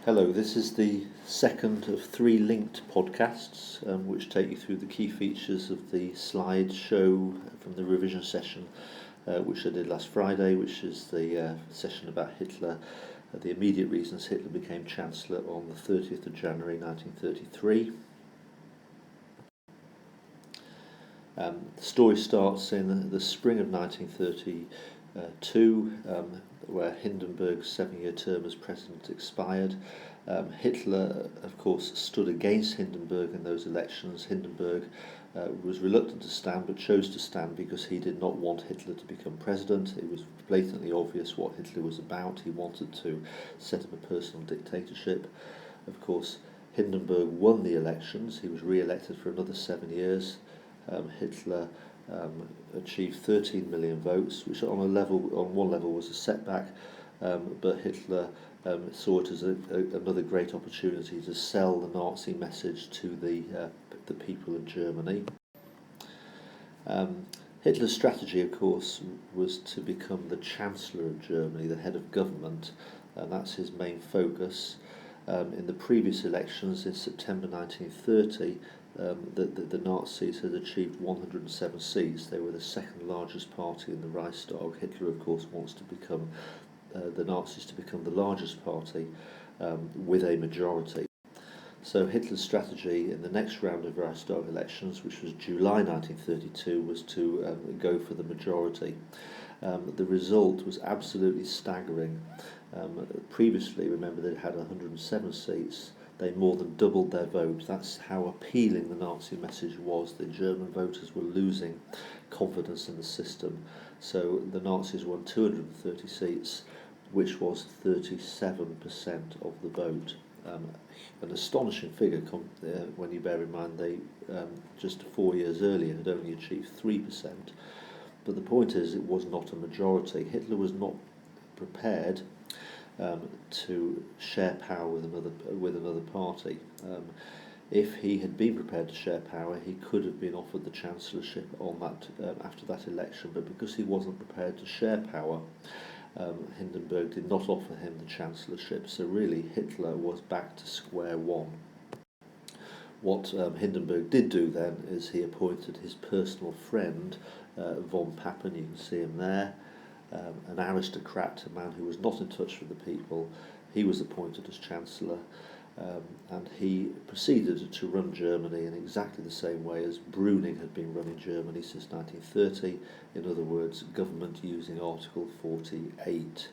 Hello, this is the second of three linked podcasts which take you through the key features of the slideshow from the revision session which I did last Friday, which is the session about Hitler, the immediate reasons Hitler became Chancellor on the 30th of January 1933. The story starts in the spring of 1932, where Hindenburg's 7-year term as president expired. Hitler, of course, stood against Hindenburg in those elections. Hindenburg was reluctant to stand, but chose to stand because he did not want Hitler to become president. It was blatantly obvious what Hitler was about. He wanted to set up a personal dictatorship. Of course, Hindenburg won the elections. He was re-elected for another 7 years. Hitler achieved 13 million votes, which on one level was a setback, but Hitler saw it as another great opportunity to sell the Nazi message to the people of Germany. Hitler's strategy, of course, was to become the Chancellor of Germany, the head of government, and that's his main focus. In the previous elections in September 1930, the Nazis had achieved 107 seats. They were the second largest party in the Reichstag. Hitler, of course, wants to become the Nazis to become the largest party with a majority. So Hitler's strategy in the next round of Reichstag elections, which was July 1932, was to go for the majority. The result was absolutely staggering. Previously, remember, they'd had 107 seats. They more than doubled their vote. That's how appealing the Nazi message was. The German voters were losing confidence in the system. So the Nazis won 230 seats, which was 37% of the vote. An astonishing figure when you bear in mind they just 4 years earlier had only achieved 3%. But the point is, it was not a majority. Hitler was not prepared to share power with another party. If he had been prepared to share power, he could have been offered the chancellorship on that after that election. But because he wasn't prepared to share power, Hindenburg did not offer him the chancellorship. So really, Hitler was back to square one. What Hindenburg did do then is he appointed his personal friend, Von Papen. You can see him there. An aristocrat, a man who was not in touch with the people. He was appointed as Chancellor, and he proceeded to run Germany in exactly the same way as Brüning had been running Germany since 1930. In other words, government using Article 48.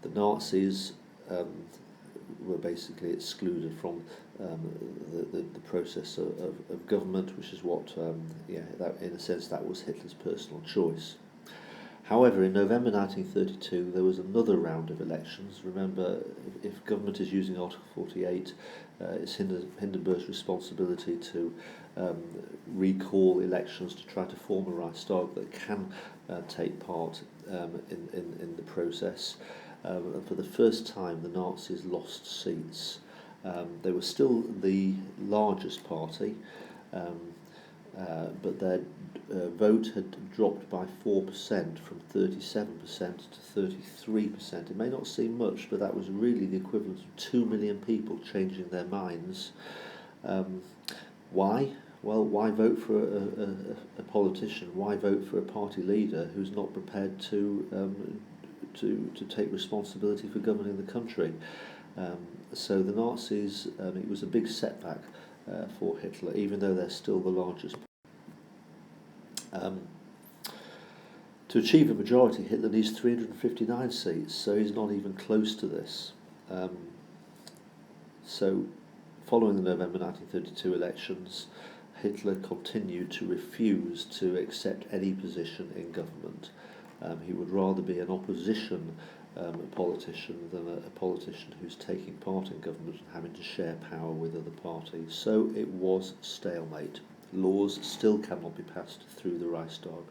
The Nazis were basically excluded from the process of government, which is what, that, in a sense, that was Hitler's personal choice. However, in November 1932, there was another round of elections. Remember, if government is using Article 48, it's Hindenburg's responsibility to recall elections to try to form a Reichstag that can take part in the process. And for the first time, the Nazis lost seats. They were still the largest party, but their vote had dropped by 4% from 37% to 33%. It may not seem much, but that was really the equivalent of 2 million people changing their minds. Why? Well, why vote for a politician? Why vote for a party leader who's not prepared to take responsibility for governing the country? So the Nazis, it was a big setback for Hitler, even though they're still the largest. To achieve a majority, Hitler needs 359 seats, so he's not even close to this. So, following the November 1932 elections, Hitler continued to refuse to accept any position in government. He would rather be an opposition politician than a politician who's taking part in government and having to share power with other parties. So it was stalemate. Laws still cannot be passed through the Reichstag.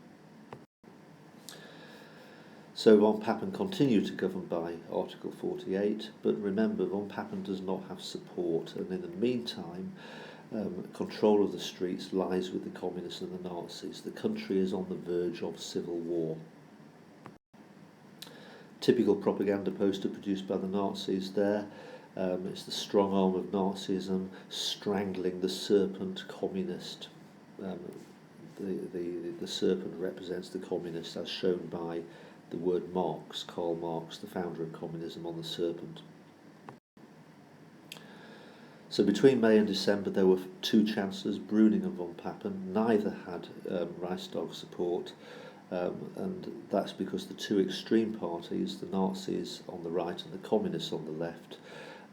So Von Papen continued to govern by Article 48, but remember, Von Papen does not have support, and in the meantime, control of the streets lies with the communists and the Nazis. The country is on the verge of civil war. Typical propaganda poster produced by the Nazis there. It's the strong arm of Nazism strangling the serpent communist. The serpent represents the communist as shown by the word Marx, Karl Marx, the founder of communism, on the serpent. So between May and December there were two chancellors, Brüning and Von Papen. Neither had Reichstag support, and that's because the two extreme parties, the Nazis on the right and the communists on the left,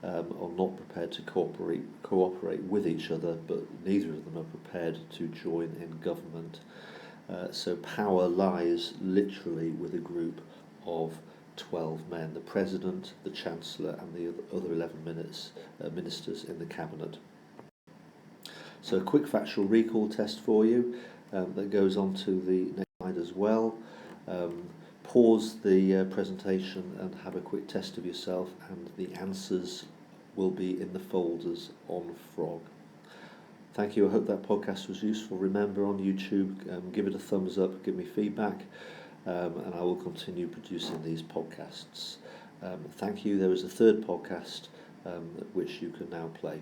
are not prepared to cooperate with each other, but neither of them are prepared to join in government. So power lies literally with a group of 12 men, the President, the Chancellor and the other 11 ministers in the Cabinet. So a quick factual recall test for you that goes on to the next slide as well. Pause the presentation and have a quick test of yourself, and the answers will be in the folders on Frog. Thank you. I hope that podcast was useful. Remember, on YouTube, give it a thumbs up, give me feedback, and I will continue producing these podcasts. Thank you. There is a third podcast which you can now play.